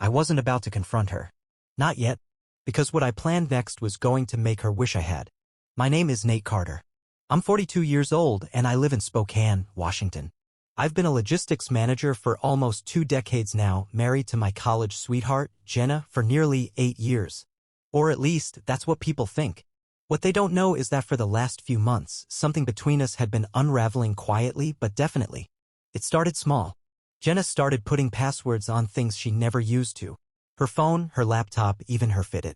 I wasn't about to confront her. Not yet, because what I planned next was going to make her wish I had. My name is Nate Carter. I'm 42 years old and I live in Spokane, Washington. I've been a logistics manager for almost 2 decades now, married to my college sweetheart, Jenna, for nearly 8 years. Or at least, that's what people think. What they don't know is that for the last few months, something between us had been unraveling quietly but definitely. It started small. Jenna started putting passwords on things she never used to. Her phone, her laptop, even her Fitbit.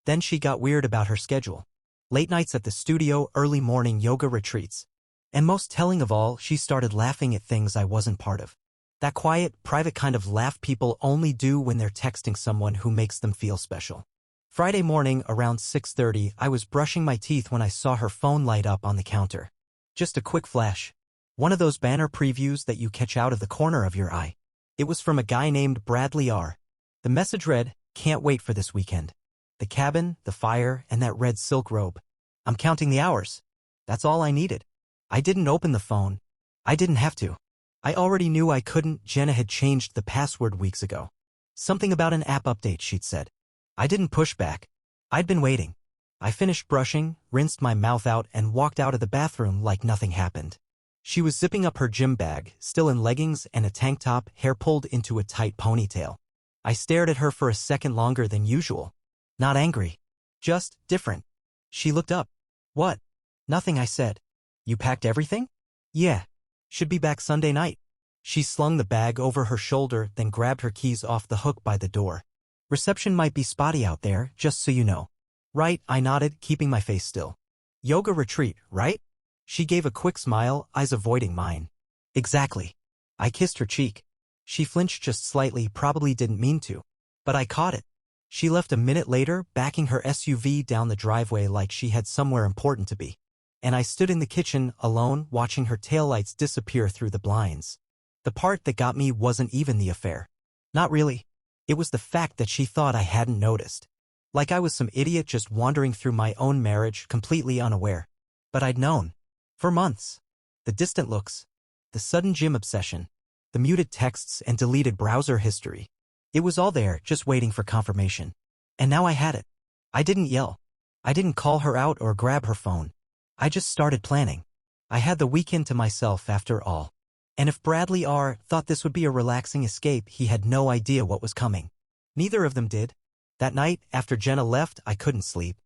Then she got weird about her schedule. Late nights at the studio, early morning yoga retreats. And most telling of all, she started laughing at things I wasn't part of. That quiet, private kind of laugh people only do when they're texting someone who makes them feel special. Friday morning, around 6:30, I was brushing my teeth when I saw her phone light up on the counter. Just a quick flash. One of those banner previews that you catch out of the corner of your eye. It was from a guy named Bradley R. The message read, "Can't wait for this weekend. The cabin, the fire, and that red silk robe. I'm counting the hours." That's all I needed. I didn't open the phone. I didn't have to. I already knew I couldn't. Jenna had changed the password weeks ago. Something about an app update, she'd said. I didn't push back. I'd been waiting. I finished brushing, rinsed my mouth out, and walked out of the bathroom like nothing happened. She was zipping up her gym bag, still in leggings and a tank top, hair pulled into a tight ponytail. I stared at her for a second longer than usual. Not angry. Just different. She looked up. "What?" "Nothing," I said. "You packed everything?" "Yeah. Should be back Sunday night." She slung the bag over her shoulder, then grabbed her keys off the hook by the door. "Reception might be spotty out there, just so you know." "Right," I nodded, keeping my face still. "Yoga retreat, right?" She gave a quick smile, eyes avoiding mine. "Exactly." I kissed her cheek. She flinched just slightly, probably didn't mean to. But I caught it. She left a minute later, backing her SUV down the driveway like she had somewhere important to be. And I stood in the kitchen, alone, watching her taillights disappear through the blinds. The part that got me wasn't even the affair. Not really. It was the fact that she thought I hadn't noticed. Like I was some idiot just wandering through my own marriage, completely unaware. But I'd known. For months. The distant looks. The sudden gym obsession. The muted texts and deleted browser history. It was all there, just waiting for confirmation. And now I had it. I didn't yell. I didn't call her out or grab her phone. I just started planning. I had the weekend to myself after all. And if Bradley R. thought this would be a relaxing escape, he had no idea what was coming. Neither of them did. That night, after Jenna left, I couldn't sleep.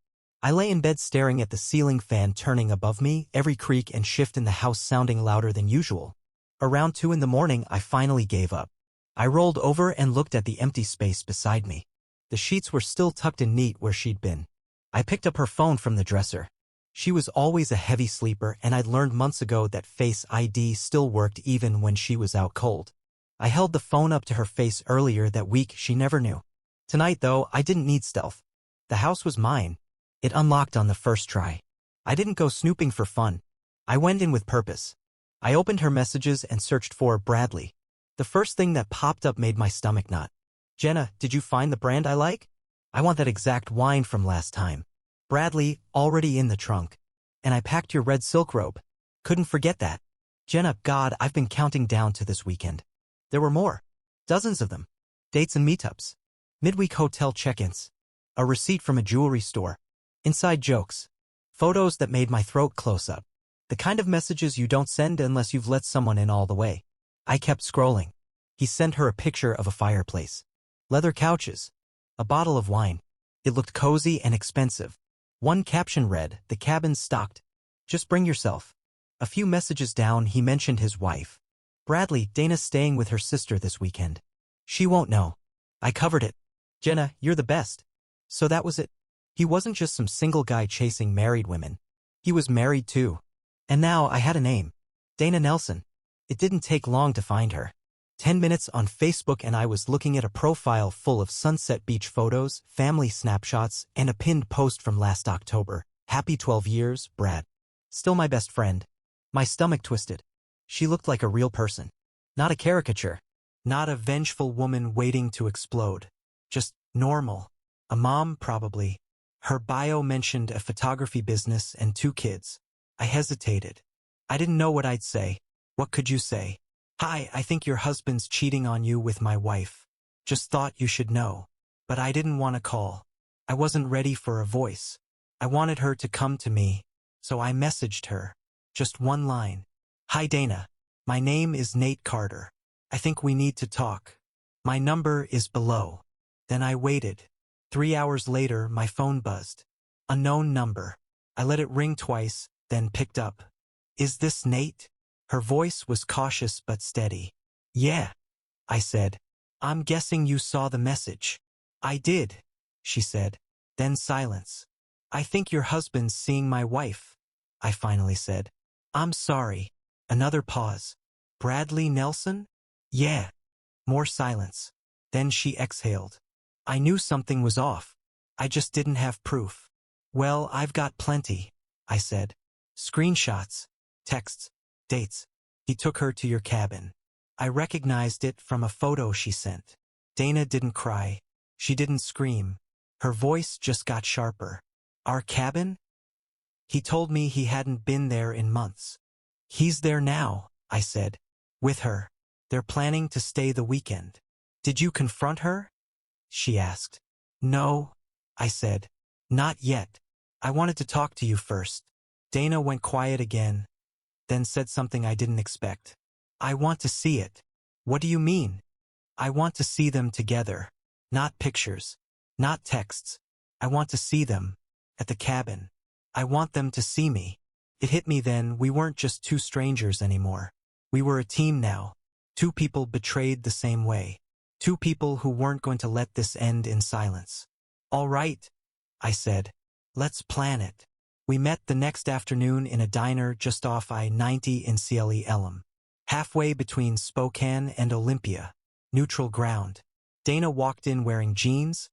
I lay in bed staring at the ceiling fan turning above me, every creak and shift in the house sounding louder than usual. Around 2 in the morning, I finally gave up. I rolled over and looked at the empty space beside me. The sheets were still tucked in neat where she'd been. I picked up her phone from the dresser. She was always a heavy sleeper, and I'd learned months ago that Face ID still worked even when she was out cold. I held the phone up to her face earlier that week. She never knew. Tonight, though, I didn't need stealth. The house was mine. It unlocked on the first try. I didn't go snooping for fun. I went in with purpose. I opened her messages and searched for Bradley. The first thing that popped up made my stomach knot. "Jenna, did you find the brand I like? I want that exact wine from last time." Bradley, already in the trunk. "And I packed your red silk robe. Couldn't forget that." "Jenna, God, I've been counting down to this weekend." There were more. Dozens of them. Dates and meetups. Midweek hotel check-ins. A receipt from a jewelry store. Inside jokes. Photos that made my throat close up. The kind of messages you don't send unless you've let someone in all the way. I kept scrolling. He sent her a picture of a fireplace. Leather couches. A bottle of wine. It looked cozy and expensive. One caption read, "The cabin's stocked. Just bring yourself." A few messages down, he mentioned his wife. "Bradley, Dana's staying with her sister this weekend. She won't know." I covered it. "Jenna, you're the best." So that was it. He wasn't just some single guy chasing married women. He was married too. And now I had a name. Dana Nelson. It didn't take long to find her. 10 minutes on Facebook and I was looking at a profile full of Sunset Beach photos, family snapshots, and a pinned post from last October. "Happy 12 years, Brad. Still my best friend." My stomach twisted. She looked like a real person. Not a caricature. Not a vengeful woman waiting to explode. Just normal. A mom, probably. Her bio mentioned a photography business and 2 kids. I hesitated. I didn't know what I'd say. "What could you say?" "Hi, I think your husband's cheating on you with my wife." Just thought you should know. But I didn't want to call. I wasn't ready for a voice. I wanted her to come to me, so I messaged her. Just one line. Hi Dana. My name is Nate Carter. I think we need to talk. My number is below. Then I waited. 3 hours later, my phone buzzed. Unknown number. I let it ring twice, then picked up. Is this Nate? Her voice was cautious but steady. Yeah, I said. I'm guessing you saw the message. I did, she said. Then silence. I think your husband's seeing my wife, I finally said. I'm sorry. Another pause. Bradley Nelson? Yeah. More silence. Then she exhaled. I knew something was off. I just didn't have proof. Well, I've got plenty, I said. Screenshots, texts, dates. He took her to your cabin. I recognized it from a photo she sent. Dana didn't cry. She didn't scream. Her voice just got sharper. Our cabin? He told me he hadn't been there in months. He's there now, I said. With her. They're planning to stay the weekend. Did you confront her? She asked. No, I said. Not yet. I wanted to talk to you first. Dana went quiet again, then said something I didn't expect. I want to see it. What do you mean? I want to see them together. Not pictures. Not texts. I want to see them. At the cabin. I want them to see me. It hit me then, we weren't just two strangers anymore. We were a team now. Two people betrayed the same way. Two people who weren't going to let this end in silence. All right, I said. Let's plan it. We met the next afternoon in a diner just off I-90 in Cle-Elum. Halfway between Spokane and Olympia. Neutral ground. Dana walked in wearing jeans,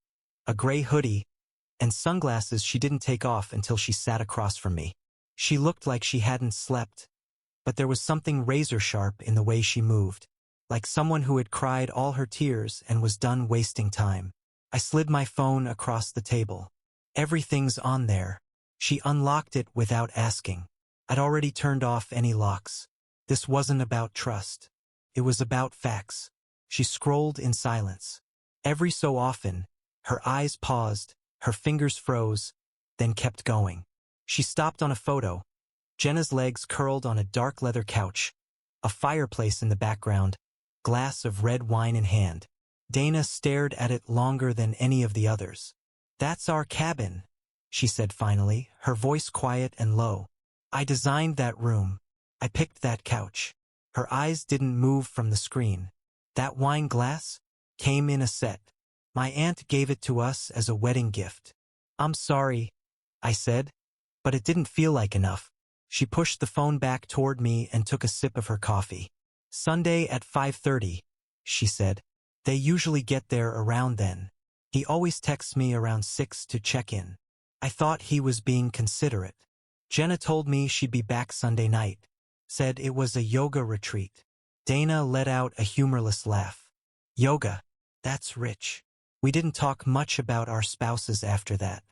a gray hoodie, and sunglasses she didn't take off until she sat across from me. She looked like she hadn't slept, but there was something razor-sharp in the way she moved, like someone who had cried all her tears and was done wasting time. I slid my phone across the table. Everything's on there. She unlocked it without asking. I'd already turned off any locks. This wasn't about trust. It was about facts. She scrolled in silence. Every so often, her eyes paused, her fingers froze, then kept going. She stopped on a photo. Jenna's legs curled on a dark leather couch, a fireplace in the background, glass of red wine in hand. Dana stared at it longer than any of the others. That's our cabin, she said finally, her voice quiet and low. I designed that room. I picked that couch. Her eyes didn't move from the screen. That wine glass came in a set. My aunt gave it to us as a wedding gift. I'm sorry, I said, but it didn't feel like enough. She pushed the phone back toward me and took a sip of her coffee. Sunday at 5:30, she said. They usually get there around then. He always texts me around 6 to check in. I thought he was being considerate. Jenna told me she'd be back Sunday night. Said it was a yoga retreat. Dana let out a humorless laugh. Yoga, that's rich. We didn't talk much about our spouses after that.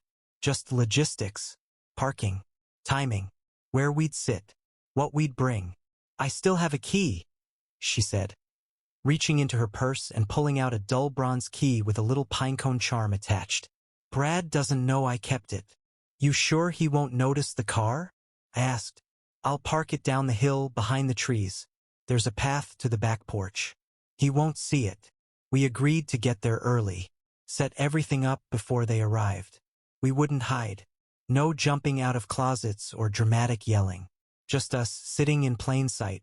Just logistics, parking, timing, where we'd sit, what we'd bring. I still have a key, she said, reaching into her purse and pulling out a dull bronze key with a little pinecone charm attached. Brad doesn't know I kept it. You sure he won't notice the car? I asked. I'll park it down the hill behind the trees. There's a path to the back porch. He won't see it. We agreed to get there early, set everything up before they arrived. We wouldn't hide. No jumping out of closets or dramatic yelling. Just us sitting in plain sight.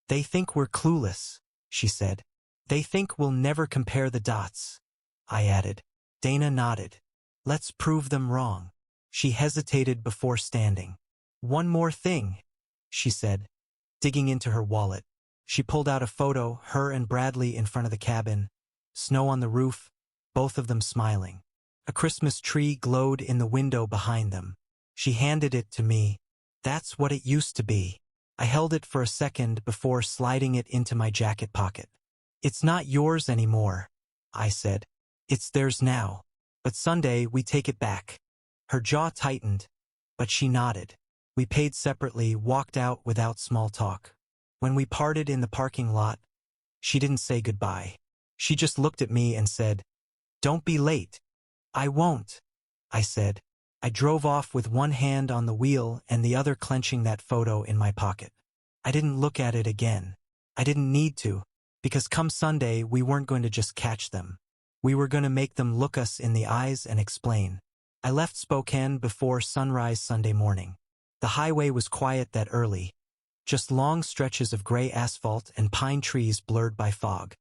They think we're clueless, she said. They think we'll never compare the dots, I added. Dana nodded. Let's prove them wrong. She hesitated before standing. One more thing, she said, digging into her wallet. She pulled out a photo, her and Bradley in front of the cabin, snow on the roof, both of them smiling. A Christmas tree glowed in the window behind them. She handed it to me. That's what it used to be. I held it for a second before sliding it into my jacket pocket. It's not yours anymore, I said. It's theirs now. But Sunday we take it back. Her jaw tightened, but she nodded. We paid separately, walked out without small talk. When we parted in the parking lot, she didn't say goodbye. She just looked at me and said, "Don't be late." "I won't," I said. I drove off with one hand on the wheel and the other clenching that photo in my pocket. I didn't look at it again. I didn't need to, because come Sunday we weren't going to just catch them. We were going to make them look us in the eyes and explain. I left Spokane before sunrise Sunday morning. The highway was quiet that early, just long stretches of gray asphalt and pine trees blurred by fog.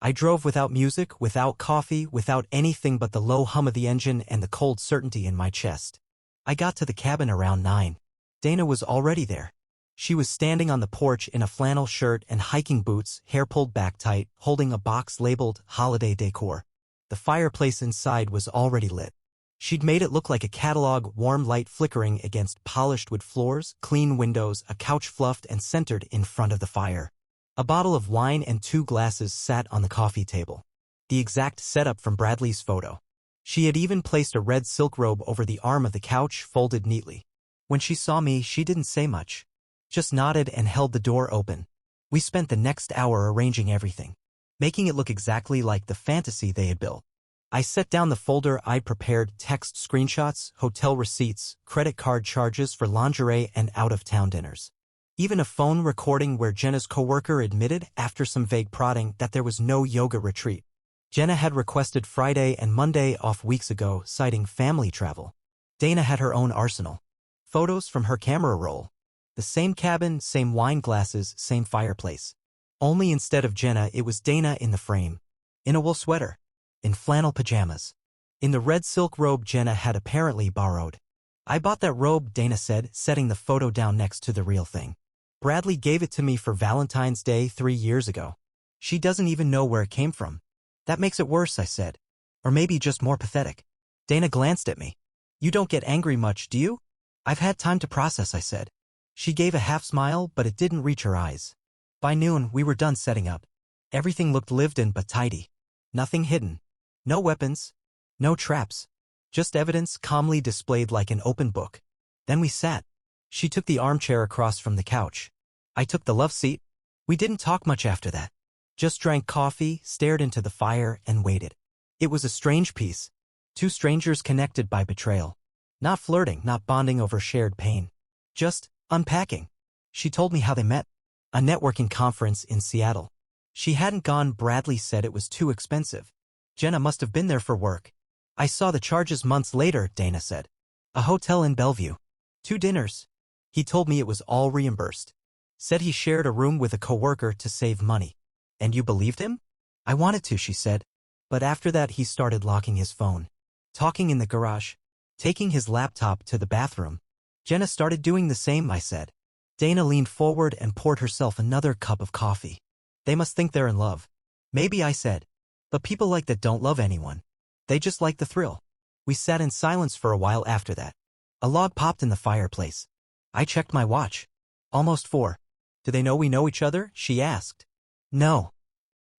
I drove without music, without coffee, without anything but the low hum of the engine and the cold certainty in my chest. I got to the cabin around 9. Dana was already there. She was standing on the porch in a flannel shirt and hiking boots, hair pulled back tight, holding a box labeled holiday decor. The fireplace inside was already lit. She'd made it look like a catalog, warm light flickering against polished wood floors, clean windows, a couch fluffed and centered in front of the fire. A bottle of wine and 2 glasses sat on the coffee table. The exact setup from Bradley's photo. She had even placed a red silk robe over the arm of the couch, folded neatly. When she saw me, she didn't say much. Just nodded and held the door open. We spent the next hour arranging everything, making it look exactly like the fantasy they had built. I set down the folder I'd prepared, text screenshots, hotel receipts, credit card charges for lingerie and out-of-town dinners. Even a phone recording where Jenna's coworker admitted, after some vague prodding, that there was no yoga retreat. Jenna had requested Friday and Monday off weeks ago, citing family travel. Dana had her own arsenal. Photos from her camera roll. The same cabin, same wine glasses, same fireplace. Only instead of Jenna, it was Dana in the frame. In a wool sweater. In flannel pajamas. In the red silk robe Jenna had apparently borrowed. "I bought that robe," Dana said, setting the photo down next to the real thing. "Bradley gave it to me for Valentine's Day 3 years ago. She doesn't even know where it came from." "That makes it worse," I said. "Or maybe just more pathetic." Dana glanced at me. "You don't get angry much, do you?" "I've had time to process," I said. She gave a half smile, but it didn't reach her eyes. By noon, we were done setting up. Everything looked lived in but tidy. Nothing hidden. No weapons. No traps. Just evidence calmly displayed like an open book. Then we sat. She took the armchair across from the couch. I took the love seat. We didn't talk much after that. Just drank coffee, stared into the fire, and waited. It was a strange piece. 2 strangers connected by betrayal. Not flirting, not bonding over shared pain. Just unpacking. She told me how they met. A networking conference in Seattle. She hadn't gone. Bradley said it was too expensive. Jenna must have been there for work. "I saw the charges months later," Dana said. "A hotel in Bellevue. 2 dinners. He told me it was all reimbursed. Said he shared a room with a coworker to save money." "And you believed him?" "I wanted to," she said. But after that he started locking his phone. Talking in the garage. Taking his laptop to the bathroom. "Jenna started doing the same," I said. Dana leaned forward and poured herself another cup of coffee. "They must think they're in love." "Maybe," I said. "But people like that don't love anyone. They just like the thrill." We sat in silence for a while after that. A log popped in the fireplace. I checked my watch. Almost 4. "Do they know we know each other?" she asked. "No."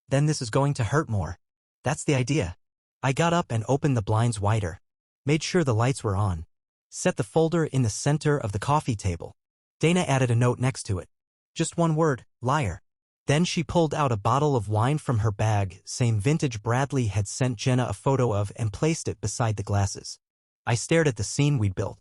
"Then this is going to hurt more." "That's the idea." I got up and opened the blinds wider. Made sure the lights were on. Set the folder in the center of the coffee table. Dana added a note next to it. Just 1 word, liar. Then she pulled out a bottle of wine from her bag, same vintage Bradley had sent Jenna a photo of, and placed it beside the glasses. I stared at the scene we'd built.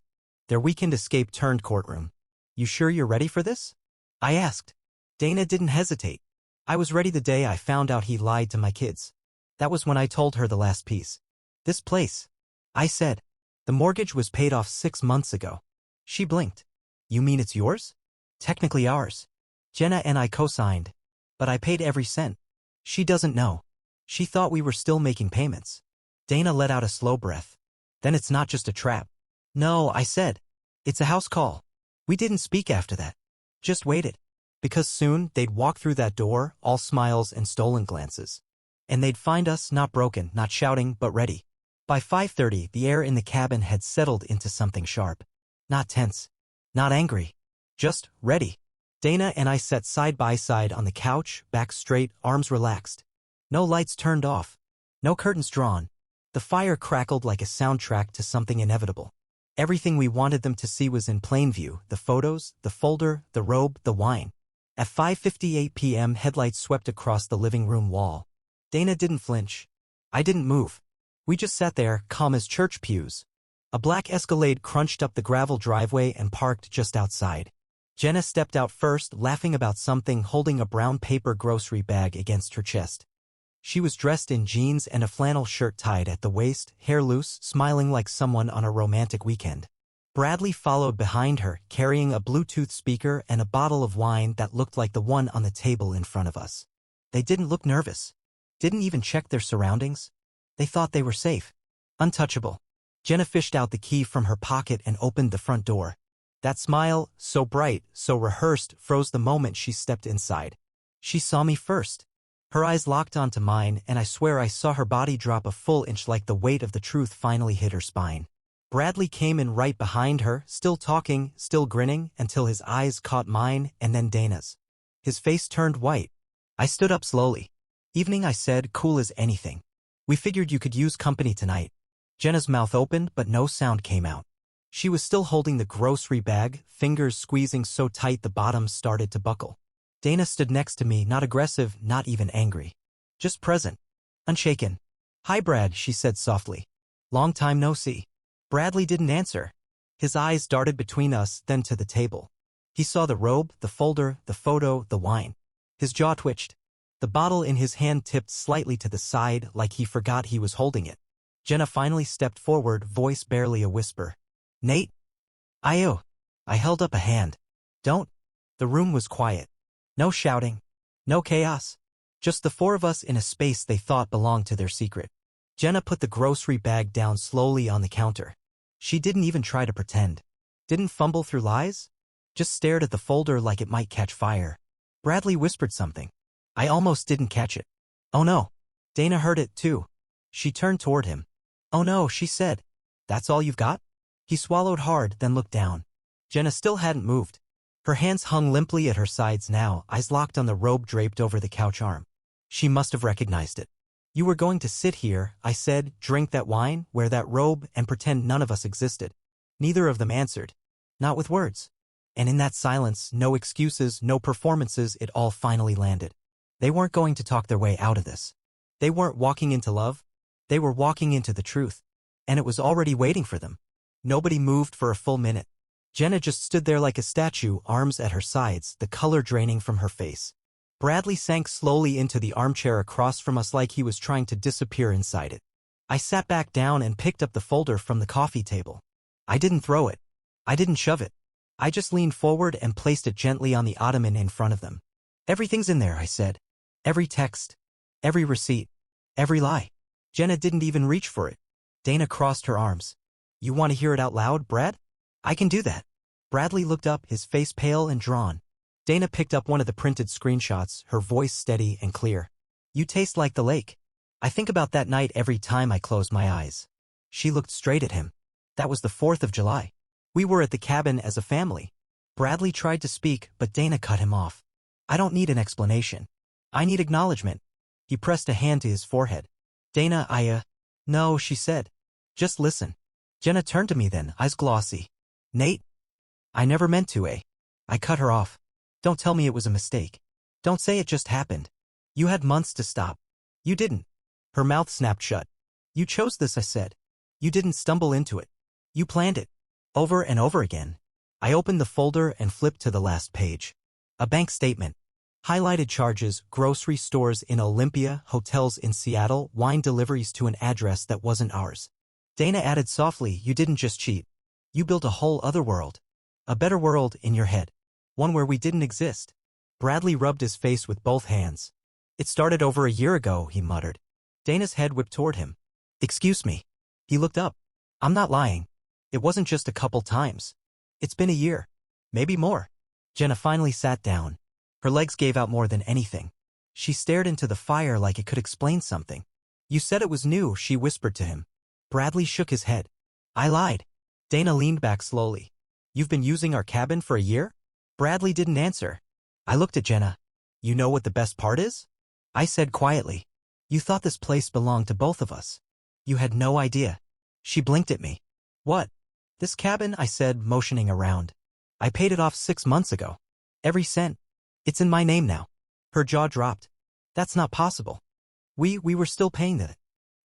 Their weekend escape turned courtroom. "You sure you're ready for this?" I asked. Dana didn't hesitate. "I was ready the day I found out he lied to my kids." That was when I told her the last piece. "This place," I said. "The mortgage was paid off 6 months ago." She blinked. "You mean it's yours?" "Technically ours. Jenna and I co-signed. But I paid every cent. She doesn't know. She thought we were still making payments." Dana let out a slow breath. "Then it's not just a trap." "No," I said. "It's a house call." We didn't speak after that. Just waited. Because soon they'd walk through that door, all smiles and stolen glances. And they'd find us, not broken, not shouting, but ready. By 5:30, the air in the cabin had settled into something sharp. Not tense. Not angry. Just ready. Dana and I sat side by side on the couch, back straight, arms relaxed. No lights turned off. No curtains drawn. The fire crackled like a soundtrack to something inevitable. Everything we wanted them to see was in plain view: the photos, the folder, the robe, the wine. At 5:58 p.m. headlights swept across the living room wall. Dana didn't flinch. I didn't move. We just sat there, calm as church pews. A black Escalade crunched up the gravel driveway and parked just outside. Jenna stepped out first, laughing about something, holding a brown paper grocery bag against her chest. She was dressed in jeans and a flannel shirt tied at the waist, hair loose, smiling like someone on a romantic weekend. Bradley followed behind her, carrying a Bluetooth speaker and a bottle of wine that looked like the one on the table in front of us. They didn't look nervous. Didn't even check their surroundings. They thought they were safe. Untouchable. Jenna fished out the key from her pocket and opened the front door. That smile, so bright, so rehearsed, froze the moment she stepped inside. She saw me first. Her eyes locked onto mine, and I swear I saw her body drop a full inch like the weight of the truth finally hit her spine. Bradley came in right behind her, still talking, still grinning, until his eyes caught mine and then Dana's. His face turned white. I stood up slowly. Evening, I said, cool as anything. We figured you could use company tonight. Jenna's mouth opened, but no sound came out. She was still holding the grocery bag, fingers squeezing so tight the bottom started to buckle. Dana stood next to me, not aggressive, not even angry. Just present. Unshaken. Hi, Brad, she said softly. Long time no see. Bradley didn't answer. His eyes darted between us, then to the table. He saw the robe, the folder, the photo, the wine. His jaw twitched. The bottle in his hand tipped slightly to the side like he forgot he was holding it. Jenna finally stepped forward, voice barely a whisper. Nate? I held up a hand. Don't. The room was quiet. No shouting. No chaos. Just the four of us in a space they thought belonged to their secret. Jenna put the grocery bag down slowly on the counter. She didn't even try to pretend. Didn't fumble through lies. Just stared at the folder like it might catch fire. Bradley whispered something. I almost didn't catch it. Oh no. Dana heard it too. She turned toward him. Oh no, she said. That's all you've got? He swallowed hard, then looked down. Jenna still hadn't moved. Her hands hung limply at her sides now, eyes locked on the robe draped over the couch arm. She must have recognized it. You were going to sit here, I said, drink that wine, wear that robe, and pretend none of us existed. Neither of them answered. Not with words. And in that silence, no excuses, no performances, it all finally landed. They weren't going to talk their way out of this. They weren't walking into love. They were walking into the truth. And it was already waiting for them. Nobody moved for a full minute. Jenna just stood there like a statue, arms at her sides, the color draining from her face. Bradley sank slowly into the armchair across from us like he was trying to disappear inside it. I sat back down and picked up the folder from the coffee table. I didn't throw it. I didn't shove it. I just leaned forward and placed it gently on the ottoman in front of them. Everything's in there, I said. Every text. Every receipt. Every lie. Jenna didn't even reach for it. Dana crossed her arms. You want to hear it out loud, Brad? I can do that. Bradley looked up, his face pale and drawn. Dana picked up one of the printed screenshots, her voice steady and clear. You taste like the lake. I think about that night every time I close my eyes. She looked straight at him. That was the 4th of July. We were at the cabin as a family. Bradley tried to speak, but Dana cut him off. I don't need an explanation. I need acknowledgement. He pressed a hand to his forehead. Dana, no, she said. Just listen. Jenna turned to me then, eyes glossy. Nate? I never meant to, I cut her off. Don't tell me it was a mistake. Don't say it just happened. You had months to stop. You didn't. Her mouth snapped shut. You chose this, I said. You didn't stumble into it. You planned it. Over and over again. I opened the folder and flipped to the last page. A bank statement. Highlighted charges, grocery stores in Olympia, hotels in Seattle, wine deliveries to an address that wasn't ours. Dana added softly, you didn't just cheat. You built a whole other world. A better world in your head. One where we didn't exist. Bradley rubbed his face with both hands. It started over a year ago, he muttered. Dana's head whipped toward him. Excuse me. He looked up. I'm not lying. It wasn't just a couple times. It's been a year. Maybe more. Jenna finally sat down. Her legs gave out more than anything. She stared into the fire like it could explain something. You said it was new, she whispered to him. Bradley shook his head. I lied. Dana leaned back slowly. You've been using our cabin for a year? Bradley didn't answer. I looked at Jenna. You know what the best part is? I said quietly. You thought this place belonged to both of us. You had no idea. She blinked at me. What? This cabin, I said, motioning around. I paid it off 6 months ago. Every cent. It's in my name now. Her jaw dropped. That's not possible. We were still paying it.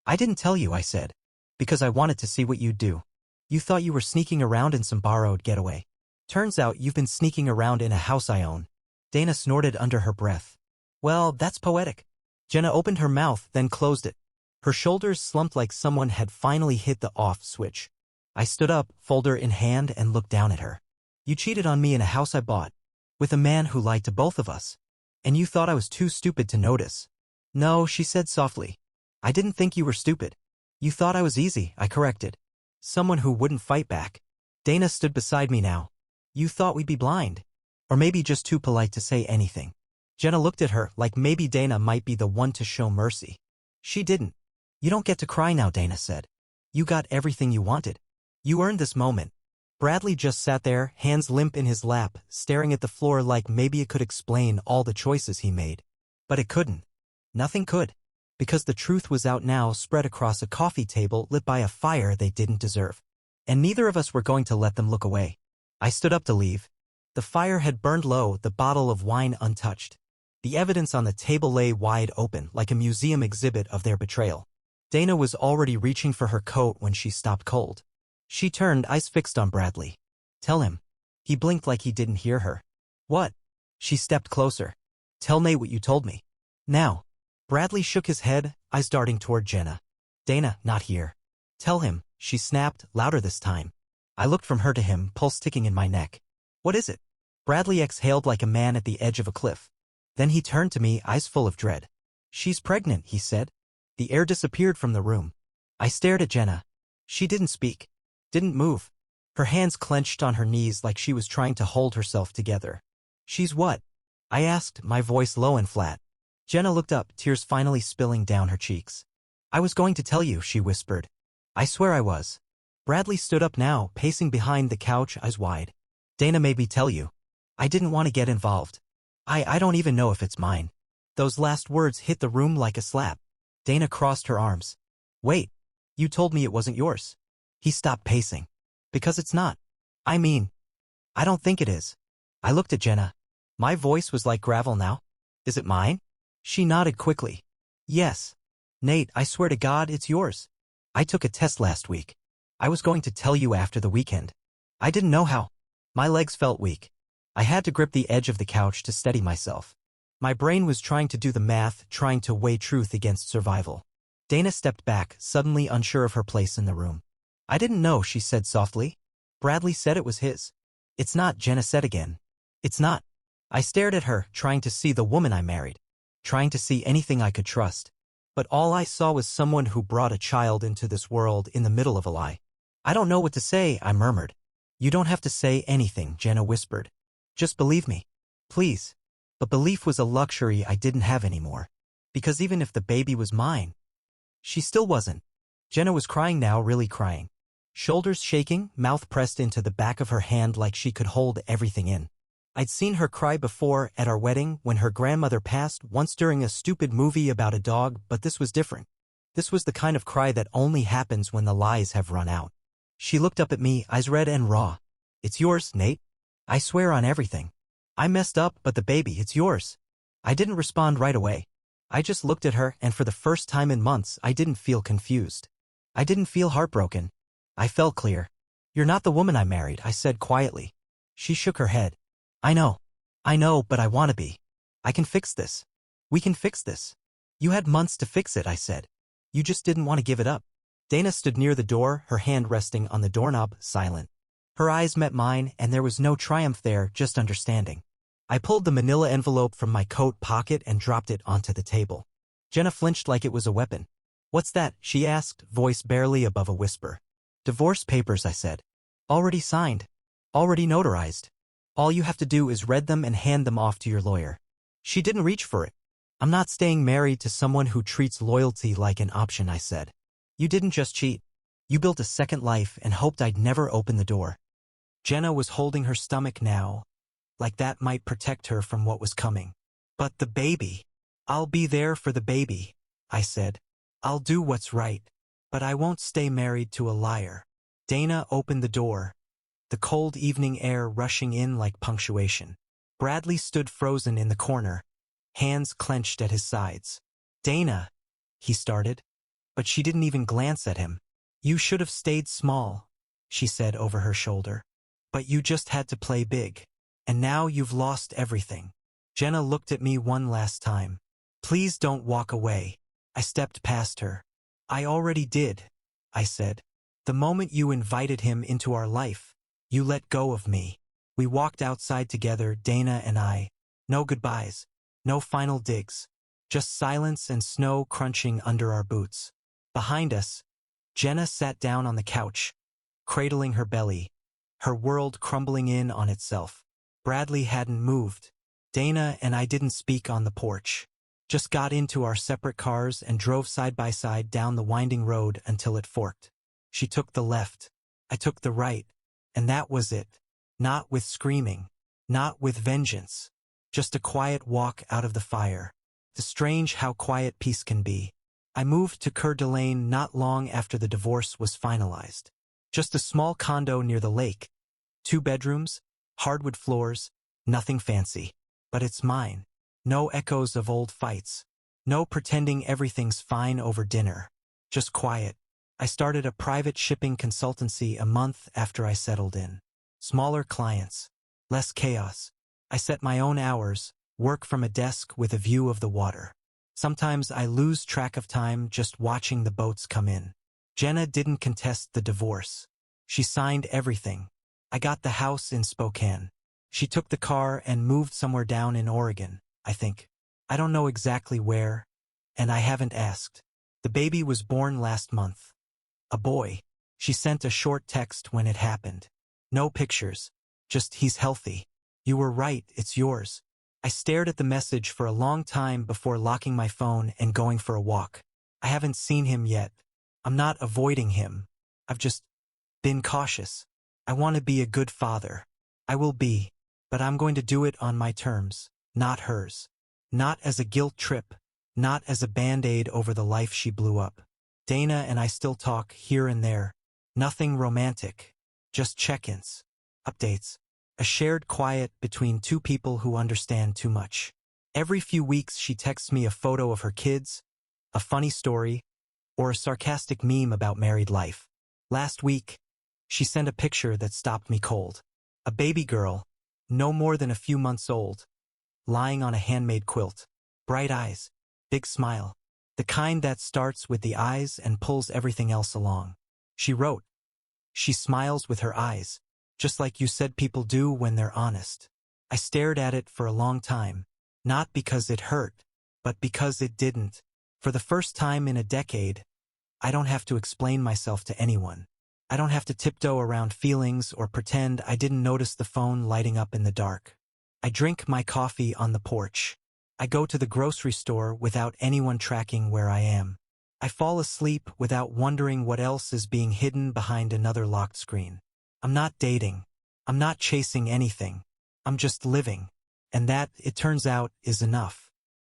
I didn't tell you, I said. Because I wanted to see what you'd do. You thought you were sneaking around in some borrowed getaway. Turns out you've been sneaking around in a house I own. Dana snorted under her breath. Well, that's poetic. Jenna opened her mouth, then closed it. Her shoulders slumped like someone had finally hit the off switch. I stood up, folder in hand, and looked down at her. You cheated on me in a house I bought. With a man who lied to both of us. And you thought I was too stupid to notice. No, she said softly. I didn't think you were stupid. You thought I was easy, I corrected. Someone who wouldn't fight back. Dana stood beside me now. You thought we'd be blind. Or maybe just too polite to say anything. Jenna looked at her like maybe Dana might be the one to show mercy. She didn't. You don't get to cry now, Dana said. You got everything you wanted. You earned this moment. Bradley just sat there, hands limp in his lap, staring at the floor like maybe it could explain all the choices he made. But it couldn't. Nothing could. Because the truth was out now, spread across a coffee table lit by a fire they didn't deserve. And neither of us were going to let them look away. I stood up to leave. The fire had burned low, the bottle of wine untouched. The evidence on the table lay wide open, like a museum exhibit of their betrayal. Dana was already reaching for her coat when she stopped cold. She turned, eyes fixed on Bradley. Tell him. He blinked like he didn't hear her. What? She stepped closer. Tell Nate what you told me. Now. Bradley shook his head, eyes darting toward Jenna. Dana, not here. Tell him, she snapped, louder this time. I looked from her to him, pulse ticking in my neck. What is it? Bradley exhaled like a man at the edge of a cliff. Then he turned to me, eyes full of dread. She's pregnant, he said. The air disappeared from the room. I stared at Jenna. She didn't speak. Didn't move. Her hands clenched on her knees like she was trying to hold herself together. She's what? I asked, my voice low and flat. Jenna looked up, tears finally spilling down her cheeks. I was going to tell you, she whispered. I swear I was. Bradley stood up now, pacing behind the couch, eyes wide. Dana made me tell you. I didn't want to get involved. I don't even know if it's mine. Those last words hit the room like a slap. Dana crossed her arms. Wait. You told me it wasn't yours. He stopped pacing. Because it's not. I mean, I don't think it is. I looked at Jenna. My voice was like gravel now. Is it mine? She nodded quickly. Yes. Nate, I swear to God it's yours. I took a test last week. I was going to tell you after the weekend. I didn't know how. My legs felt weak. I had to grip the edge of the couch to steady myself. My brain was trying to do the math, trying to weigh truth against survival. Dana stepped back, suddenly unsure of her place in the room. I didn't know, she said softly. Bradley said it was his. It's not, Jenna said again. It's not. I stared at her, trying to see the woman I married. Trying to see anything I could trust. But all I saw was someone who brought a child into this world in the middle of a lie. I don't know what to say, I murmured. You don't have to say anything, Jenna whispered. Just believe me. Please. But belief was a luxury I didn't have anymore. Because even if the baby was mine, she still wasn't. Jenna was crying now, really crying. Shoulders shaking, mouth pressed into the back of her hand like she could hold everything in. I'd seen her cry before, at our wedding, when her grandmother passed, once during a stupid movie about a dog, but this was different. This was the kind of cry that only happens when the lies have run out. She looked up at me, eyes red and raw. It's yours, Nate. I swear on everything. I messed up, but the baby, it's yours. I didn't respond right away. I just looked at her, and for the first time in months, I didn't feel confused. I didn't feel heartbroken. I felt clear. You're not the woman I married, I said quietly. She shook her head. I know, but I want to be. I can fix this. We can fix this. You had months to fix it, I said. You just didn't want to give it up. Dana stood near the door, her hand resting on the doorknob, silent. Her eyes met mine, and there was no triumph there, just understanding. I pulled the manila envelope from my coat pocket and dropped it onto the table. Jenna flinched like it was a weapon. What's that? She asked, voice barely above a whisper. Divorce papers, I said. Already signed. Already notarized. All you have to do is read them and hand them off to your lawyer. She didn't reach for it. I'm not staying married to someone who treats loyalty like an option, I said. You didn't just cheat. You built a second life and hoped I'd never open the door. Jenna was holding her stomach now, like that might protect her from what was coming. But the baby. I'll be there for the baby, I said. I'll do what's right, but I won't stay married to a liar. Dana opened the door, the cold evening air rushing in like punctuation. Bradley stood frozen in the corner, hands clenched at his sides. Dana, he started. But she didn't even glance at him. You should have stayed small, she said over her shoulder. But you just had to play big. And now you've lost everything. Jenna looked at me one last time. Please don't walk away. I stepped past her. I already did, I said. The moment you invited him into our life, you let go of me. We walked outside together, Dana and I. No goodbyes, no final digs. Just silence and snow crunching under our boots. Behind us, Jenna sat down on the couch, cradling her belly, her world crumbling in on itself. Bradley hadn't moved. Dana and I didn't speak on the porch. Just got into our separate cars and drove side by side down the winding road until it forked. She took the left. I took the right. And that was it. Not with screaming. Not with vengeance. Just a quiet walk out of the fire. It's strange how quiet peace can be. I moved to Coeur d'Alene not long after the divorce was finalized. Just a small condo near the lake. 2 bedrooms, hardwood floors, nothing fancy. But it's mine. No echoes of old fights. No pretending everything's fine over dinner. Just quiet. I started a private shipping consultancy a month after I settled in. Smaller clients. Less chaos. I set my own hours, work from a desk with a view of the water. Sometimes I lose track of time just watching the boats come in. Jenna didn't contest the divorce. She signed everything. I got the house in Spokane. She took the car and moved somewhere down in Oregon, I think. I don't know exactly where, and I haven't asked. The baby was born last month. A boy. She sent a short text when it happened. No pictures. Just he's healthy. You were right, it's yours. I stared at the message for a long time before locking my phone and going for a walk. I haven't seen him yet. I'm not avoiding him. I've just been cautious. I want to be a good father. I will be. But I'm going to do it on my terms, not hers. Not as a guilt trip. Not as a band-aid over the life she blew up. Dana and I still talk here and there. Nothing romantic. Just check-ins. Updates. A shared quiet between 2 people who understand too much. Every few weeks she texts me a photo of her kids, a funny story, or a sarcastic meme about married life. Last week, she sent a picture that stopped me cold. A baby girl, no more than a few months old, lying on a handmade quilt. Bright eyes, big smile. The kind that starts with the eyes and pulls everything else along. She wrote, "She smiles with her eyes. Just like you said people do when they're honest." I stared at it for a long time, not because it hurt, but because it didn't. For the first time in a decade, I don't have to explain myself to anyone. I don't have to tiptoe around feelings or pretend I didn't notice the phone lighting up in the dark. I drink my coffee on the porch. I go to the grocery store without anyone tracking where I am. I fall asleep without wondering what else is being hidden behind another locked screen. I'm not dating. I'm not chasing anything. I'm just living. And that, it turns out, is enough.